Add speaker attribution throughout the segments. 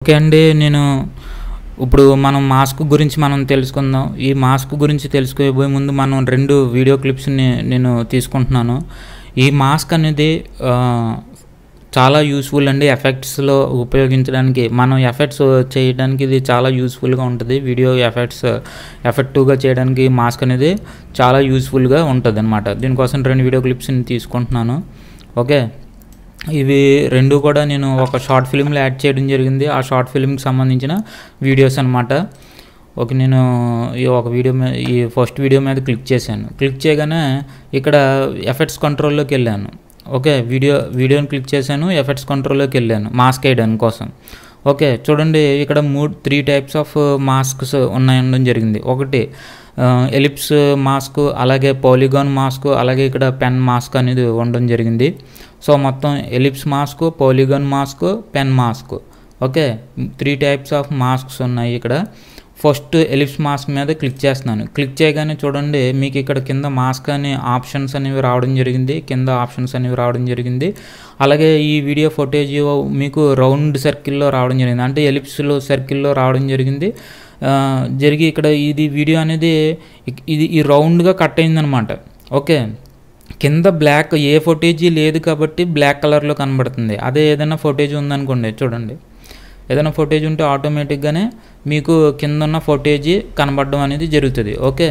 Speaker 1: Okay అండి. ఇప్పుడు మనం మాస్క్ గురించి తెలుసుకుందాం. ఈ మాస్క్ గురించి తెలుసుకోబోయే ముందు మనం 2 వీడియో క్లిప్స్‌ని నేను తీసుకుంటున్నాను. ఈ మాస్క్ అనేది చాలా యూజ్‌ఫుల్ అండి. ఎఫెక్ట్స్‌లో ఉపయోగించడానికి, మనం ఎఫెక్ట్స్ చేయడానికి ఇది చాలా యూజ్‌ఫుల్‌గా ఉంటది. వీడియో ఎఫెక్టివ్‌గా చేయడానికి మాస్క్ అనేది చాలా యూజ్‌ఫుల్‌గా ఉంటదనమాట. దీనికోసం 2 వీడియో క్లిప్స్‌ని తీసుకుంటున్నాను. ఓకే. ఇవి 2 కూడా నేను ఒక షార్ట్ ఫిల్మ్‌లో యాడ్ చేయడం జరిగింది. ఆ షార్ట్ ఫిల్మ్‌కి సంబంధించిన వీడియోస్ అనమాట. ఓకే. నేను ఈ ఫస్ట్ వీడియో మీద క్లిక్ చేశాను. క్లిక్ చేయగానే ఇక్కడ ఎఫెక్ట్స్ కంట్రోల్‌లోకి వెళ్ళాను. ఓకే. వీడియోని క్లిక్ చేశాను. ఎఫెక్ట్స్ కంట్రోల్‌లోకి వెళ్ళాను మాస్క్ వేయడానికి కోసం. ఓకే. చూడండి, ఇక్కడ 3 టైప్స్ ఆఫ్ మాస్క్స్ ఉండడం జరిగింది. ఒకటి ఎలిప్స్ మాస్క్, అలాగే పాలిగాన్ మాస్క్, అలాగే ఇక్కడ పెన్ మాస్క్ అనేది ఉండడం జరిగింది. సో మొత్తం ellipse mask, polygon mask, pen mask. Okay. 3 types of masks ఉన్నాయి ఇక్కడ. ఫస్ట్ ఎలిప్స్ మాస్క్ మీద క్లిక్ చేస్తున్నాను. క్లిక్ చేయగానే చూడండి, మీకు ఇక్కడ కింద మాస్క్ అనే ఆప్షన్స్ అనేవి రావడం జరిగింది. అలాగే ఈ వీడియో ఫుటేజ్ మీకు రౌండ్ సర్కిల్లో రావడం జరిగింది, అంటే ఎలిప్స్లో సర్కిల్లో రావడం జరిగింది. ఇక్కడ ఇది వీడియో అనేది ఈ రౌండ్గా కట్ అయిందనమాట. ఓకే. కింద బ్లాక్ ఏ ఫుటేజీ లేదు కాబట్టి బ్లాక్ కలర్లో కనబడుతుంది. అదే ఏదైనా ఫుటేజ్ ఉందనుకోండి, చూడండి, ఏదైనా ఫుటేజ్ ఉంటే ఆటోమేటిక్గానే మీకు కింద ఉన్న ఫుటేజీ కనబడడం అనేది జరుగుతుంది. ఓకే.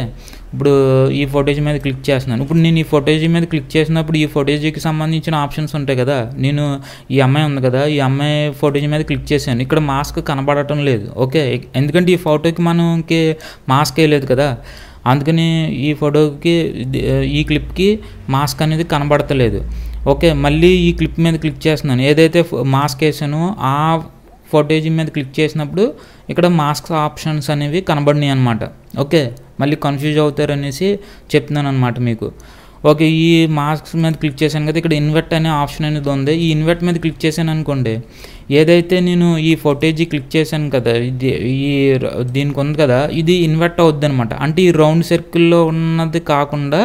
Speaker 1: ఇప్పుడు ఈ ఫుటేజ్ మీద క్లిక్ చేస్తున్నాను. ఇప్పుడు నేను ఈ ఫుటేజ్ మీద క్లిక్ చేసినప్పుడు ఈ ఫుటేజీకి సంబంధించిన ఆప్షన్స్ ఉంటాయి కదా. నేను ఈ అమ్మాయి ఉంది కదా, ఈ అమ్మాయి ఫుటేజ్ మీద క్లిక్ చేశాను. ఇక్కడ మాస్క్ కనబడటం లేదు. ఓకే. ఎందుకంటే ఈ ఫోటోకి మనకి మాస్క్ వేయలేదు కదా, అందుకని ఈ క్లిప్కి మాస్క్ అనేది కనబడతలేదు. ఓకే. మళ్ళీ ఈ క్లిప్ మీద క్లిక్ చేస్తున్నాను. ఏదైతే మాస్క్ వేసానో ఆ ఫుటేజ్ మీద క్లిక్ చేసినప్పుడు ఇక్కడ మాస్క్ ఆప్షన్స్ అనేవి కనబడినాయి అనమాట. ఓకే. మళ్ళీ కన్ఫ్యూజ్ అవుతారనేసి చెప్తున్నాను అనమాట మీకు. ఓకే. ఈ మాస్క్ మీద క్లిక్ చేశాను కదా, ఇక్కడ ఇన్వర్ట్ అనే ఆప్షన్ అనేది ఉంది. ఈ ఇన్వర్ట్ మీద క్లిక్ చేశాను అనుకోండి, ఏదైతే నేను ఈ ఫుటేజ్ క్లిక్ చేశాను కదా, దీనికి ఉంది కదా, ఇది ఇన్వర్ట్ అవుద్ది అనమాట. అంటే ఈ రౌండ్ సర్కిల్లో ఉన్నది కాకుండా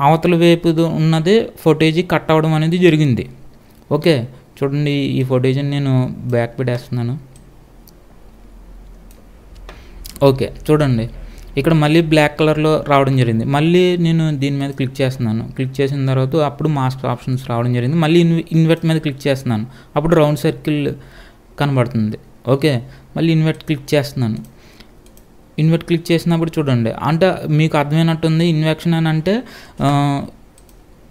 Speaker 1: అవతల వైపు ఉన్నది ఫుటేజ్ కట్ అవ్వడం అనేది జరిగింది. ఓకే. చూడండి, ఈ ఫుటేజ్ని నేను బ్యాక్ పెట్టేస్తున్నాను. ఓకే. చూడండి, ఇక్కడ మళ్ళీ బ్లాక్ కలర్లో రావడం జరిగింది. మళ్ళీ నేను దీని మీద క్లిక్ చేస్తున్నాను. క్లిక్ చేసిన తర్వాత అప్పుడు మాస్క్ ఆప్షన్స్ రావడం జరిగింది. మళ్ళీ ఇన్వర్ట్ మీద క్లిక్ చేస్తున్నాను. అప్పుడు రౌండ్ సర్కిల్ కనబడుతుంది. ఓకే. మళ్ళీ ఇన్వర్ట్ క్లిక్ చేస్తున్నాను. ఇన్వర్ట్ క్లిక్ చేసినప్పుడు చూడండి, అంటే మీకు అర్థమైనట్టుంది. ఇన్వర్షన్ అని అంటే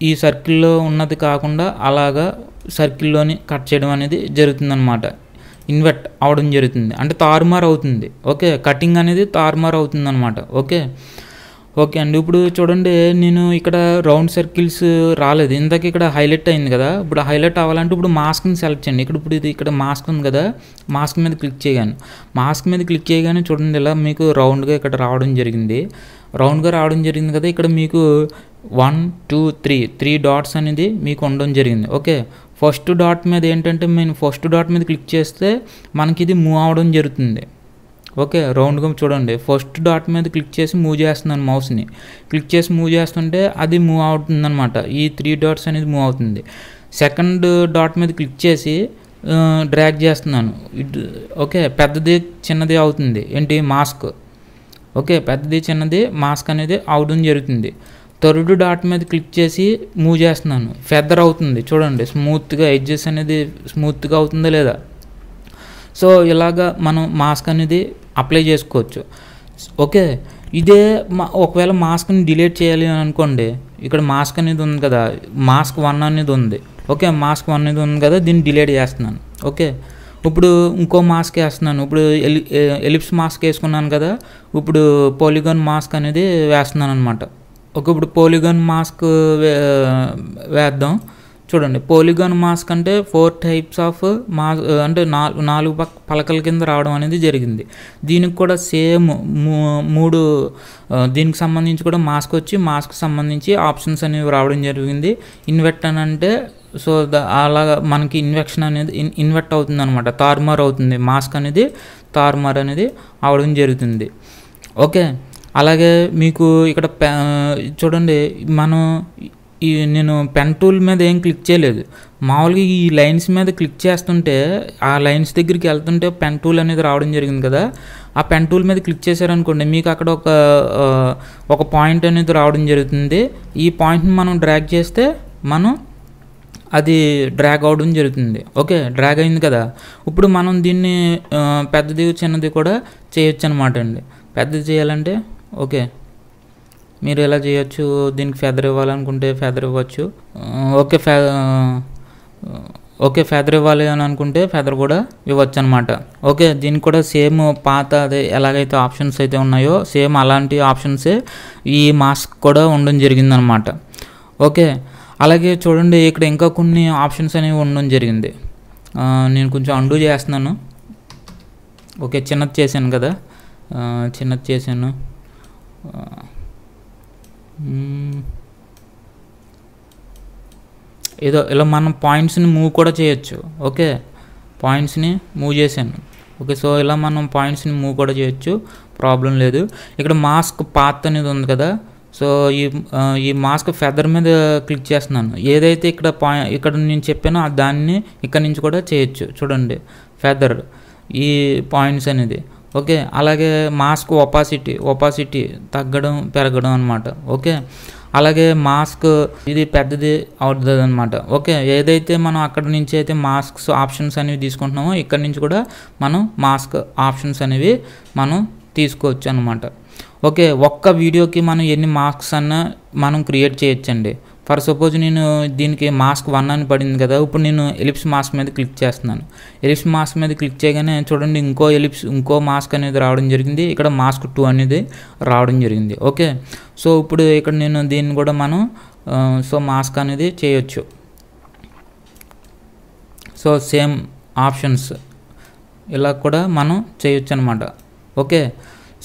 Speaker 1: ఈ సర్కిల్లో ఉన్నది కాకుండా అలాగా సర్కిల్లోని కట్ చేయడం అనేది జరుగుతుందన్నమాట. ఇన్వర్ట్ అవడం జరుగుతుంది, అంటే తారుమారు అవుతుంది. ఓకే. కటింగ్ అనేది తారుమారు అవుతుంది అనమాట. ఓకే. ఓకే అండి. ఇప్పుడు చూడండి, నేను ఇక్కడ రౌండ్ సర్కిల్స్ రాలేదు, ఇందాక ఇక్కడ హైలైట్ అయింది కదా. ఇప్పుడు హైలైట్ అవ్వాలంటే ఇప్పుడు మాస్క్ని సెలెక్ట్ చేయండి. ఇక్కడ మాస్క్ ఉంది కదా, మాస్క్ మీద క్లిక్ చేయగాను. మాస్క్ మీద క్లిక్ చేయగానే చూడండి, ఇలా మీకు రౌండ్గా ఇక్కడ రావడం జరిగింది. రౌండ్గా రావడం జరిగింది కదా. ఇక్కడ మీకు 1 2 3 డాట్స్ అనేది మీకు ఉండడం జరిగింది. ఓకే. ఫస్ట్ డాట్ మీద ఏంటంటే, నేను ఫస్ట్ డాట్ మీద క్లిక్ చేస్తే మనకి ఇది మూవ్ అవ్వడం జరుగుతుంది. ఓకే. రౌండ్గా చూడండి, ఫస్ట్ డాట్ మీద క్లిక్ చేసి మూవ్ చేస్తున్నాను. మౌస్ని క్లిక్ చేసి మూవ్ చేస్తుంటే అది మూవ్ అవుతుందన్నమాట. ఈ 3 డాట్స్ అనేది మూవ్ అవుతుంది. సెకండ్ డాట్ మీద క్లిక్ చేసి డ్రాగ్ చేస్తున్నాను. ఓకే. పెద్దది చిన్నది అవుతుంది. ఏంటి? మాస్క్. ఓకే. పెద్దది చిన్నది మాస్క్ అనేది అవడం జరుగుతుంది. థర్డ్ డాట్ మీద క్లిక్ చేసి మూవ్ చేస్తున్నాను. ఫెదర్ అవుతుంది. చూడండి, స్మూత్గా ఎడ్జెస్ అనేది స్మూత్గా అవుతుందా లేదా. సో ఇలాగా మనం మాస్క్ అనేది అప్లై చేసుకోవచ్చు. ఓకే. ఇదే ఒకవేళ మాస్క్ని డిలీట్ చేయాలి అని అనుకోండి, ఇక్కడ మాస్క్ అనేది ఉంది కదా, మాస్క్ 1 అనేది ఉంది. ఓకే. మాస్క్ 1 అనేది ఉంది కదా, దీన్ని డిలీట్ చేస్తున్నాను. ఓకే. ఇప్పుడు ఇంకో మాస్క్ వేస్తున్నాను. ఇప్పుడు ఎలిప్స్ మాస్క్ వేసుకున్నాను కదా, ఇప్పుడు పాలిగాన్ మాస్క్ అనేది వేస్తున్నాను అనమాట. ఓకే. ఇప్పుడు పాలిగాన్ మాస్క్ వేద్దాం. చూడండి, పాలిగాన్ మాస్క్ అంటే 4 టైప్స్ ఆఫ్ అంటే 4 పలకల కింద రావడం అనేది జరిగింది. దీనికి కూడా సేమ్ 3 దీనికి సంబంధించి కూడా మాస్క్ సంబంధించి ఆప్షన్స్ అనేవి రావడం జరిగింది. ఇన్వర్ట్ అని అంటే, సో అలాగా మనకి ఇన్వర్ట్ అవుతుంది అనమాట. తారుమారు అవుతుంది. మాస్క్ అనేది తారుమారు అనేది అవడం జరుగుతుంది. ఓకే. అలాగే మీకు ఇక్కడ చూడండి, మనం నేను పెన్ టూల్ మీద ఏం క్లిక్ చేయలేదు, మామూలుగా ఈ లైన్స్ మీద క్లిక్ చేస్తుంటే ఆ లైన్స్ దగ్గరికి వెళ్తుంటే పెన్ టూల్ అనేది రావడం జరిగింది కదా. ఆ పెన్ టూల్ మీద క్లిక్ చేశారనుకోండి, మీకు అక్కడ ఒక పాయింట్ అనేది రావడం జరుగుతుంది. ఈ పాయింట్ని మనం డ్రాగ్ చేస్తే మనం అది డ్రాగ్ అవడం జరుగుతుంది. ఓకే, డ్రాగ్ అయింది కదా. ఇప్పుడు మనం దీన్ని పెద్దది చిన్నది కూడా చేయొచ్చు అనమాట అండి. పెద్దది చేయాలంటే ఓకే మీరు ఎలా చేయొచ్చు, దీనికి ఫెదర్ ఇవ్వాలనుకుంటే ఫెదర్ ఇవ్వచ్చు. ఓకే ఫెదర్ ఇవ్వాలి అని అనుకుంటే ఫెదర్ కూడా ఇవ్వచ్చు అనమాట. ఓకే, దీనికి కూడా సేమ్ పాత అదే ఎలాగైతే ఆప్షన్స్ అయితే ఉన్నాయో సేమ్ అలాంటి ఆప్షన్సే ఈ మాస్క్ కూడా ఉండడం జరిగిందనమాట. ఓకే, అలాగే చూడండి ఇక్కడ ఇంకా కొన్ని ఆప్షన్స్ అనేవి ఉండడం జరిగింది. నేను కొంచెం అండూ చేస్తున్నాను. ఓకే, చిన్నది చేశాను కదా, చిన్నది చేశాను. ఏదో ఇలా మనం పాయింట్స్ని మూవ్ కూడా చేయొచ్చు. ఓకే, పాయింట్స్ని మూవ్ చేశాను. ఓకే, సో ఇలా మనం పాయింట్స్ని మూవ్ కూడా చేయొచ్చు, ప్రాబ్లం లేదు. ఇక్కడ మాస్క్ పాత్ అనేది ఉంది కదా, సో ఈ మాస్క్ ఫెదర్ మీద క్లిక్ చేస్తున్నాను. ఏదైతే ఇక్కడ నేను చెప్పానో దాన్ని ఇక్కడ నుంచి కూడా చేయొచ్చు. చూడండి ఫెదర్ ఈ పాయింట్స్ అనేది. ఓకే, అలాగే మాస్క్ ఒపాసిటీ తగ్గడం పెరగడం అనమాట. ఓకే, అలాగే మాస్క్ ఇది పెద్దది అవుతుంది అనమాట. ఓకే, ఏదైతే మనం అక్కడ నుంచి అయితే మాస్క్స్ ఆప్షన్స్ అనేవి తీసుకుంటున్నామో ఇక్కడ నుంచి కూడా మనం మాస్క్ ఆప్షన్స్ అనేవి మనం తీసుకోవచ్చు అనమాట. ఓకే, ఒక్క వీడియోకి మనం ఎన్ని మాస్క్స్ అన్నా మనం క్రియేట్ చేయొచ్చండి. ఫర్ సపోజ్ నేను దీనికి మాస్క్ 1 అని పడింది కదా, ఇప్పుడు నేను ఎలిప్స్ మాస్క్ మీద క్లిక్ చేస్తున్నాను. ఎలిప్స్ మాస్క్ మీద క్లిక్ చేయగానే చూడండి ఇంకో మాస్క్ అనేది రావడం జరిగింది. ఇక్కడ మాస్క్ 2 అనేది రావడం జరిగింది. ఓకే, సో ఇప్పుడు ఇక్కడ నేను దీన్ని కూడా మనం మాస్క్ అనేది చేయొచ్చు. సో సేమ్ ఆప్షన్స్ ఇలా కూడా మనం చేయొచ్చు అనమాట. ఓకే,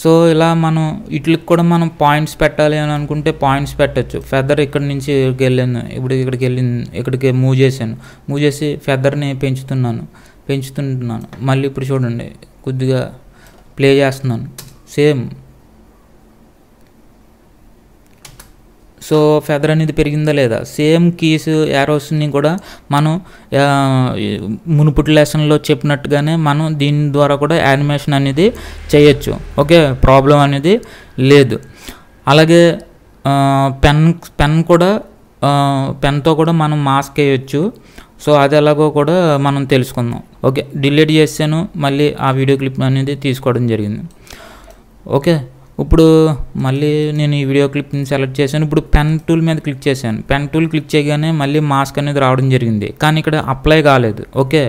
Speaker 1: సో ఇలా మనం వీటికి కూడా మనం పాయింట్స్ పెట్టాలి అని అనుకుంటే పాయింట్స్ పెట్టచ్చు. ఫెదర్ ఇక్కడ నుంచి ఇక్కడికి వెళ్ళాను, ఇప్పుడు ఇక్కడికి మూవ్ చేసి ఫెదర్ని పెంచుతుంటున్నాను. మళ్ళీ ఇప్పుడు చూడండి కొద్దిగా ప్లే చేస్తున్నాను. సేమ్ సో ఫెదర్ అనేది పెరిగిందా లేదా. సేమ్ కీస్ యారోస్ని కూడా మనం మునుపటి లెసన్లో చెప్పినట్టుగానే మనం దీని ద్వారా కూడా యానిమేషన్ అనేది చేయొచ్చు. ఓకే, ప్రాబ్లం అనేది లేదు. అలాగే పెన్తో కూడా మనం మాస్క్ వేయచ్చు. సో అది ఎలాగో కూడా మనం తెలుసుకుందాం. ఓకే, డిలీట్ చేసాను, మళ్ళీ ఆ వీడియో క్లిప్ అనేది తీసుకోవడం జరిగింది. ఓకే, ఇప్పుడు మళ్ళీ నేను ఈ వీడియో క్లిప్ని సెలెక్ట్ చేశాను. ఇప్పుడు పెన్ టూల్ మీద క్లిక్ చేశాను. పెన్ టూల్ క్లిక్ చేయగానే మళ్ళీ మాస్క్ అనేది రావడం జరిగింది, కానీ ఇక్కడ అప్లై కాలేదు. ఓకే,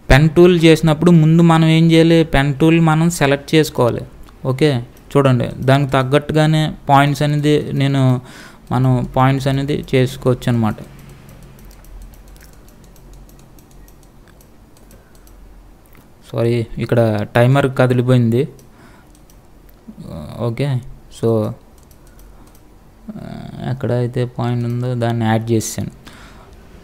Speaker 1: పెన్ టూల్ చేసినప్పుడు ముందు మనం ఏం చేయాలి, పెన్ టూల్ మనం సెలెక్ట్ చేసుకోవాలి. ఓకే, చూడండి దానికి తగ్గట్టుగానే పాయింట్స్ అనేది మనం పాయింట్స్ అనేది చేసుకోవచ్చు అనమాట. సారీ, ఇక్కడ టైమర్ కదిలిపోయింది. ఓకే, సో ఎక్కడైతే పాయింట్ ఉందో దాన్ని యాడ్ చేసాను.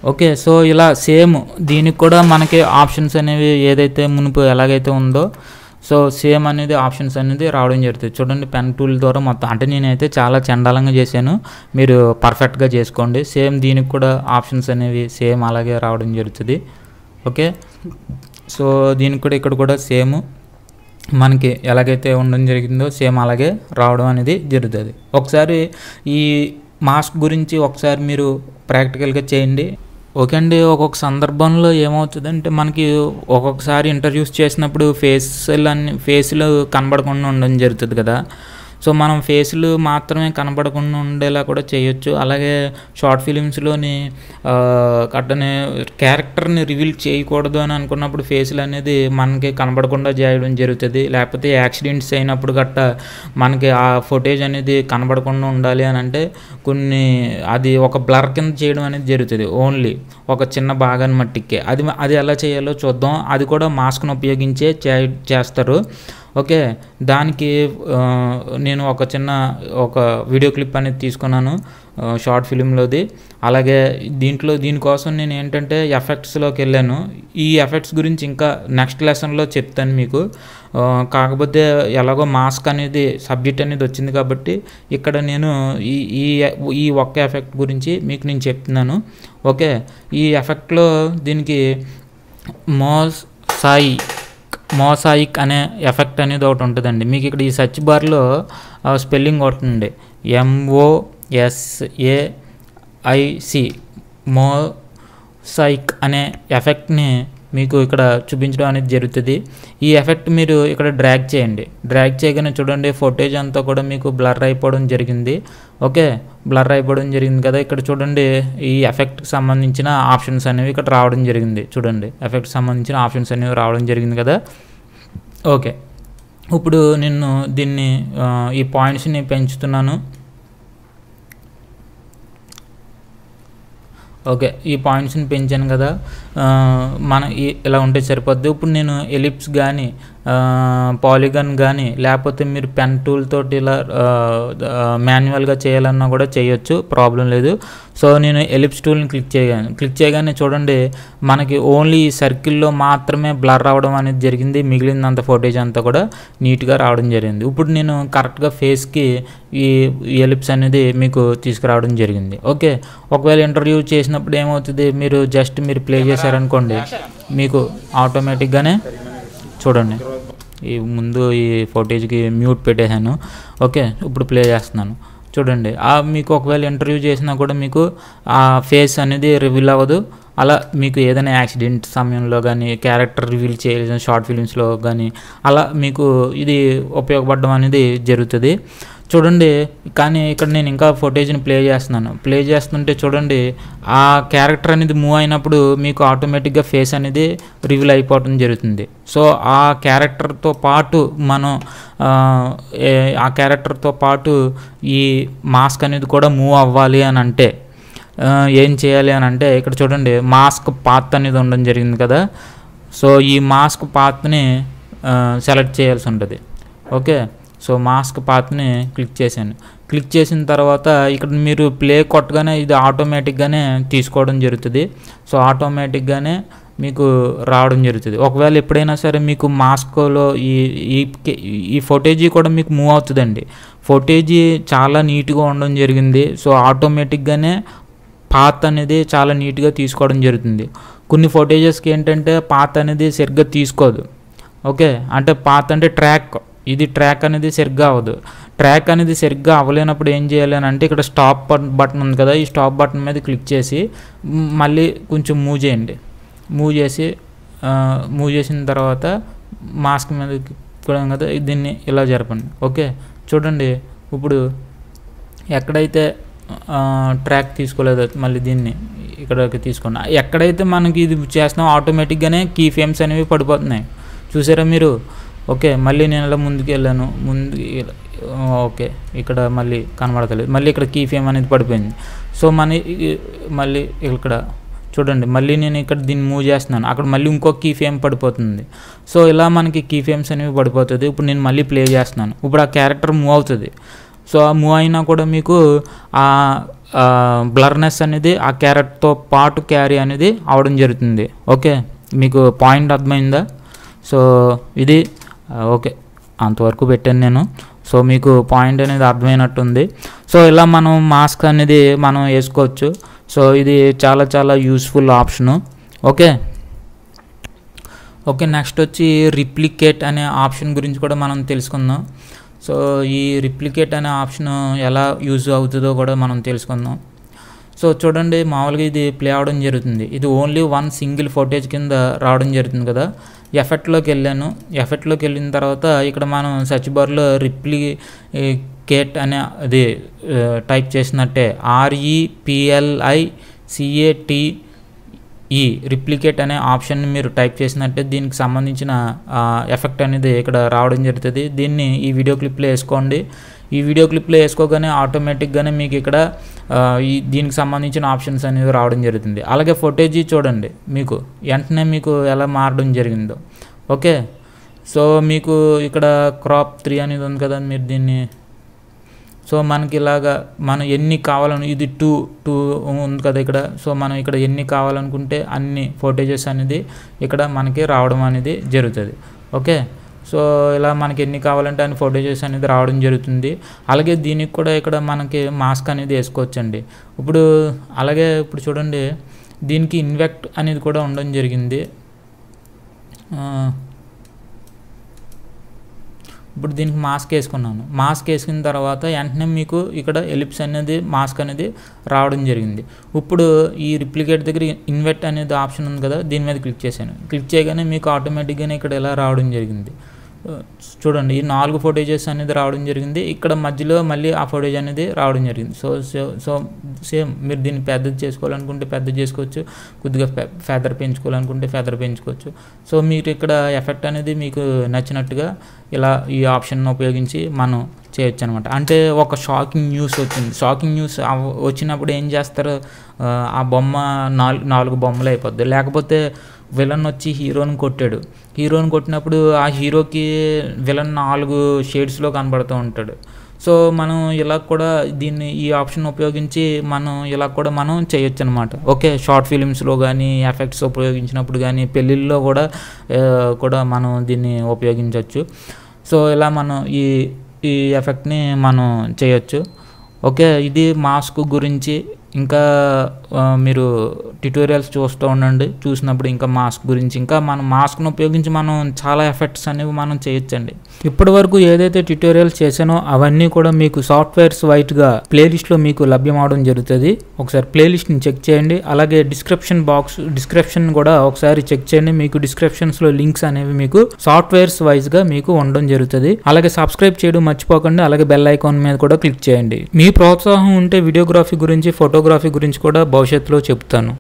Speaker 1: ఓకే, సో ఇలా సేమ్ దీనికి కూడా మనకి ఆప్షన్స్ అనేవి ఏదైతే మునుపు ఎలాగైతే ఉందో సో సేమ్ అనేది ఆప్షన్స్ అనేది రావడం జరుగుతుంది. చూడండి పెన్ టూల్ ద్వారా మొత్తం, అంటే నేనైతే చాలా చండాలంగా చేశాను, మీరు పర్ఫెక్ట్గా చేసుకోండి. సేమ్ దీనికి కూడా ఆప్షన్స్ అనేవి సేమ్ అలాగే రావడం జరుగుతుంది. ఓకే, సో దీనికి కూడా ఇక్కడ కూడా సేమ్ మనకి ఎలాగైతే ఉండడం జరిగిందో సేమ్ అలాగే రావడం అనేది జరుగుతుంది. ఒకసారి ఈ మాస్క్ గురించి ఒకసారి మీరు ప్రాక్టికల్గా చేయండి. ఓకే అండి, ఒక్కొక్క సందర్భంలో ఏమవుతుందంటే మనకి ఒక్కొక్కసారి ఇంటర్వ్యూస్ చేసినప్పుడు ఫేస్లు కనబడకుండా ఉండడం జరుగుతుంది కదా. సో మనం ఫేస్లు మాత్రమే కనబడకుండా ఉండేలా కూడా చేయొచ్చు. అలాగే షార్ట్ ఫిలిమ్స్లోని అట్టనే క్యారెక్టర్ని రివీల్ చేయకూడదు అని అనుకున్నప్పుడు ఫేస్లు అనేది మనకి కనబడకుండా చేయడం జరుగుతుంది. లేకపోతే యాక్సిడెంట్స్ అయినప్పుడు గట్టా మనకి ఆ ఫుటేజ్ అనేది కనబడకుండా ఉండాలి అని అంటే అది ఒక బ్లర్ కింద చేయడం అనేది జరుగుతుంది. ఓన్లీ ఒక చిన్న భాగాన్ని మట్టికే అది ఎలా చేయాలో చూద్దాం. అది కూడా మాస్క్ను ఉపయోగించే చేస్తారు. ఓకే, దానికి నేను ఒక వీడియో క్లిప్ అనేది తీసుకున్నాను. షార్ట్ ఫిలింలోది. అలాగే దీనికోసం నేను ఏంటంటే ఎఫెక్ట్స్లోకి వెళ్ళాను. ఈ ఎఫెక్ట్స్ గురించి ఇంకా నెక్స్ట్ లెసన్లో చెప్తాను మీకు. కాకపోతే ఎలాగో మాస్క్ అనేది సబ్జెక్ట్ అనేది వచ్చింది కాబట్టి ఇక్కడ నేను ఈ ఒక్క ఎఫెక్ట్ గురించి మీకు నేను చెప్తున్నాను. ఓకే, ఈ ఎఫెక్ట్లో దీనికి మోసాయిక్ అనే ఎఫెక్ట్ అనేది ఒకటి ఉంటుందండి. మీకు ఇక్కడ ఈ సర్చ్ బార్లో స్పెల్లింగ్ ఒకటి ఉంది, MOSAIC మోసాయిక్ అనే ఎఫెక్ట్ని మీకు ఇక్కడ చూపించడం అనేది జరుగుతుంది. ఈ ఎఫెక్ట్ మీరు ఇక్కడ డ్రాగ్ చేయండి. డ్రాగ్ చేయగానే చూడండి ఫుటేజ్ అంతా కూడా మీకు బ్లర్ అయిపోవడం జరిగింది. ఓకే, బ్లర్ అయిపోవడం జరిగింది కదా. ఇక్కడ చూడండి ఈ ఎఫెక్ట్కి సంబంధించిన ఆప్షన్స్ అనేవి ఇక్కడ రావడం జరిగింది. చూడండి ఎఫెక్ట్కి సంబంధించిన ఆప్షన్స్ అనేవి రావడం జరిగింది కదా. ఓకే, ఇప్పుడు నేను దీన్ని ఈ పాయింట్స్ని పెంచుతున్నాను. ఓకే, ఈ పాయింట్స్ని పెంచాను కదా, ఇలా ఉంటే సరిపోద్ది. ఇప్పుడు నేను ఎలిప్స్ కానీ పాలిగన్ కానీ లేకపోతే మీరు పెన్ టూల్ తోటి ఇలా మాన్యువల్గా చేయాలన్నా కూడా చేయొచ్చు, ప్రాబ్లం లేదు. సో నేను ఎలిప్స్ టూల్ని క్లిక్ చేయగానే చూడండి మనకి ఓన్లీ ఈ సర్కిల్లో మాత్రమే బ్లర్ అవ్వడం అనేది జరిగింది. మిగిలినంత ఫుటేజ్ అంతా కూడా నీట్గా రావడం జరిగింది. ఇప్పుడు నేను కరెక్ట్గా ఫేస్కి ఈ ఎలిప్స్ అనేది మీకు తీసుకురావడం జరిగింది. ఓకే, ఒకవేళ ఇంటర్వ్యూ చేసినప్పుడు ఏమవుతుంది, మీరు ప్లే చేశారనుకోండి మీకు ఆటోమేటిక్గానే చూడండి ఈ ముందు ఈ ఫుటేజ్కి మ్యూట్ పెట్టేశాను. ఓకే, ఇప్పుడు ప్లే చేస్తున్నాను. చూడండి మీకు ఒకవేళ ఇంటర్వ్యూ చేసినా కూడా మీకు ఆ ఫేస్ అనేది రివీల్ అవ్వదు. అలా మీకు ఏదైనా యాక్సిడెంట్ సమయంలో కానీ క్యారెక్టర్ రివీల్ చేయాల్సిన షార్ట్ ఫిలిమ్స్లో కానీ అలా మీకు ఇది ఉపయోగపడడం అనేది జరుగుతుంది. చూడండి కానీ ఇక్కడ నేను ఇంకా ఫుటేజ్ని ప్లే చేస్తుంటే చూడండి ఆ క్యారెక్టర్ అనేది మూవ్ అయినప్పుడు మీకు ఆటోమేటిక్గా ఫేస్ అనేది రివీల్ అయిపోవడం జరుగుతుంది. సో ఆ క్యారెక్టర్తో పాటు మనం ఆ క్యారెక్టర్తో పాటు ఈ మాస్క్ అనేది కూడా మూవ్ అవ్వాలి అని అంటే ఏం చేయాలి అని అంటే ఇక్కడ చూడండి మాస్క్ పాత్ అనేది ఉండడం జరిగింది కదా. సో ఈ మాస్క్ పాత్ని సెలెక్ట్ చేయాల్సి ఉంటుంది. ఓకే, సో మాస్క్ పాత్ని క్లిక్ చేసిన తర్వాత ఇక్కడ మీరు ప్లే కొట్టగానే ఇది ఆటోమేటిక్గానే తీసుకోవడం జరుగుతుంది. సో ఆటోమేటిక్గానే మీకు రావడం జరుగుతుంది. ఒకవేళ ఎప్పుడైనా సరే మీకు మాస్క్లో ఈ ఫుటేజీ కూడా మీకు మూవ్ అవుతుందండి. ఫుటేజీ చాలా నీట్గా ఉండడం జరిగింది. సో ఆటోమేటిక్గానే పాత్ అనేది చాలా నీట్గా తీసుకోవడం జరుగుతుంది. కొన్ని ఫుటేజెస్కి ఏంటంటే పాత్ అనేది సరిగ్గా తీసుకోదు. ఓకే, అంటే పాత్ అంటే ట్రాక్ అనేది సరిగ్గా అవ్వదు. ట్రాక్ అనేది సరిగ్గా అవ్వలేనప్పుడు ఏం చేయాలి అని అంటే ఇక్కడ స్టాప్ బటన్ ఉంది కదా, ఈ స్టాప్ బటన్ మీద క్లిక్ చేసి మళ్ళీ కొంచెం మూవ్ చేసిన తర్వాత మాస్క్ మీద కూడా కదా దీన్ని ఇలా జరపండి. ఓకే, చూడండి ఇప్పుడు ఎక్కడైతే ట్రాక్ తీసుకోలేదు మళ్ళీ దీన్ని ఇక్కడికి తీసుకోండి. ఎక్కడైతే మనకి ఇది చేస్తున్నాం ఆటోమేటిక్గానే కీ ఫ్రేమ్స్ అనేవి పడిపోతున్నాయి, చూసారా మీరు. ఓకే, మళ్ళీ నేను ఇలా ముందుకు వెళ్ళాను, ఓకే ఇక్కడ మళ్ళీ కనబడతలేదు, మళ్ళీ ఇక్కడ కీ ఫ్రేమ్ అనేది పడిపోయింది. సో మళ్ళీ ఇక్కడ చూడండి మళ్ళీ నేను ఇక్కడ దీన్ని మూవ్ చేస్తున్నాను, అక్కడ మళ్ళీ ఇంకో కీ ఫ్రేమ్ పడిపోతుంది. సో ఇలా మనకి కీ ఫ్రేమ్స్ అనేవి పడిపోతుంది. ఇప్పుడు నేను మళ్ళీ ప్లే చేస్తున్నాను, ఇప్పుడు ఆ క్యారెక్టర్ మూవ్ అవుతుంది. సో ఆ మూవ్ అయినా కూడా మీకు ఆ బ్లర్నెస్ అనేది ఆ క్యారెక్టర్తో పాటు క్యారీ అనేది అవడం జరుగుతుంది. ఓకే, మీకు పాయింట్ అర్థమైందా? సో ఇది ఓకే అంతవరకు పెట్టాను నేను. సో మీకు పాయింట్ అనేది అర్థమైనట్టుంది. సో ఇలా మనం మాస్క్ అనేది మనం వేసుకోవచ్చు. సో ఇది చాలా చాలా యూస్ఫుల్ ఆప్షను. ఓకే, నెక్స్ట్ వచ్చి రిప్లికేట్ అనే ఆప్షన్ గురించి కూడా మనం తెలుసుకుందాం. సో ఈ రిప్లికేట్ అనే ఆప్షన్ ఎలా యూజ్ అవుతుందో కూడా మనం తెలుసుకుందాం. సో చూడండి మామూలుగా ఇది ప్లే అవడం జరుగుతుంది. ఇది ఓన్లీ వన్ సింగిల్ ఫుటేజ్ కింద రావడం జరుగుతుంది కదా. ఎఫెక్ట్లోకి వెళ్ళిన తర్వాత ఇక్కడ మనం సర్చ్ బార్లో రిప్లికేట్ అనే అది టైప్ చేసినట్టే REPLICATE రిప్లికేట్ అనే ఆప్షన్ని మీరు టైప్ చేసినట్టే దీనికి సంబంధించిన ఎఫెక్ట్ అనేది ఇక్కడ రావడం జరుగుతుంది. దీన్ని ఈ వీడియో క్లిప్లో వేసుకోండి. ఈ వీడియో క్లిప్లో వేసుకోగానే ఆటోమేటిక్గానే మీకు ఇక్కడ దీనికి సంబంధించిన ఆప్షన్స్ అనేవి రావడం జరుగుతుంది. అలాగే ఫుటేజ్ చూడండి మీకు వెంటనే మీకు ఎలా మారడం జరిగిందో. ఓకే, సో మీకు ఇక్కడ క్రాప్ 3 అనేది ఉంది కదా, మీరు దీన్ని సో మనకి ఇలాగా మనం ఎన్ని కావాలని ఇది టూ ఉంది కదా ఇక్కడ. సో మనం ఇక్కడ ఎన్ని కావాలనుకుంటే అన్ని ఫోటేజెస్ అనేది ఇక్కడ మనకి రావడం అనేది జరుగుతుంది. ఓకే, సో ఇలా మనకి ఎన్ని కావాలంటే అన్ని ఫోటోజెస్ అనేది రావడం జరుగుతుంది. అలాగే దీనికి కూడా ఇక్కడ మనకి మాస్క్ అనేది వేసుకోవచ్చండి. అలాగే ఇప్పుడు చూడండి, దీనికి ఇన్వెక్ట్ అనేది కూడా ఉండడం జరిగింది. ఇప్పుడు దీనికి మాస్క్ వేసుకున్నాను. మాస్క్ వేసుకున్న తర్వాత వెంటనే మీకు ఇక్కడ ఎలిప్స్ అనేది మాస్క్ అనేది రావడం జరిగింది. ఇప్పుడు ఈ రిప్లికేట్ దగ్గర ఇన్వెక్ట్ అనేది ఆప్షన్ ఉంది కదా, దీని మీద క్లిక్ చేశాను. క్లిక్ చేయగానే మీకు ఆటోమేటిక్గానే ఇక్కడ ఇలా రావడం జరిగింది. చూడండి, ఈ 4 ఫోటేజెస్ అనేది రావడం జరిగింది. ఇక్కడ మధ్యలో మళ్ళీ ఆ ఫోటేజ్ అనేది రావడం జరిగింది. సో సేమ్ మీరు దీన్ని పెద్దది చేసుకోవాలనుకుంటే పెద్ద చేసుకోవచ్చు, కొద్దిగా ఫెదర్ పెంచుకోవాలనుకుంటే ఫెదర్ పెంచుకోవచ్చు. సో మీరు ఇక్కడ ఎఫెక్ట్ అనేది మీకు నచ్చినట్టుగా ఇలా ఈ ఆప్షన్ ఉపయోగించి మనం చేయొచ్చు అనమాట. అంటే ఒక షాకింగ్ న్యూస్ వచ్చింది, షాకింగ్ న్యూస్ వచ్చినప్పుడు ఏం చేస్తారు, ఆ బొమ్మ 4 బొమ్మలు అయిపోద్ది. లేకపోతే విలన్ వచ్చి హీరోని కొట్టినప్పుడు ఆ హీరోకి విలన్ 4 షేడ్స్లో కనబడుతూ ఉంటాడు. సో మనం ఇలా కూడా ఈ ఆప్షన్ ఉపయోగించి ఇలా కూడా మనం చేయొచ్చు అనమాట. ఓకే, షార్ట్ ఫిలిమ్స్లో కానీ ఎఫెక్ట్స్ ఉపయోగించినప్పుడు కానీ పెళ్ళిళ్ళలో కూడా మనం దీన్ని ఉపయోగించవచ్చు. సో ఇలా మనం ఈ ఎఫెక్ట్ని మనం చేయొచ్చు. ఓకే, ఇది మాస్క్ గురించి. ఇంకా మీరు ట్యుటోరియల్స్ చూస్తూ ఉండండి. చూసినప్పుడు ఇంకా మాస్క్ గురించి, ఇంకా మనం మాస్క్ను ఉపయోగించి మనం చాలా ఎఫెక్ట్స్ అనేవి మనం చేయొచ్చండి. ఇప్పటి వరకు ఏదైతే ట్యుటోరియల్స్ చేశానో అవన్నీ కూడా మీకు సాఫ్ట్వేర్స్ వైట్గా ప్లేలిస్ట్లో మీకు లభ్యం అవడం జరుగుతుంది. ఒకసారి ప్లేలిస్ట్ని చెక్ చేయండి. అలాగే డిస్క్రిప్షన్ కూడా ఒకసారి చెక్ చేయండి. మీకు డిస్క్రిప్షన్స్లో లింక్స్ అనేవి మీకు సాఫ్ట్వేర్స్ వైజ్గా మీకు ఉండడం జరుగుతుంది. అలాగే సబ్స్క్రైబ్ చేయడం మర్చిపోకండి. అలాగే బెల్ ఐకాన్ మీద కూడా క్లిక్ చేయండి. మీ ప్రోత్సాహం ఉంటే వీడియోగ్రఫీ గురించి, ఫోటోగ్రఫీ గురించి కూడా భవిష్యత్తులో చెప్తాను.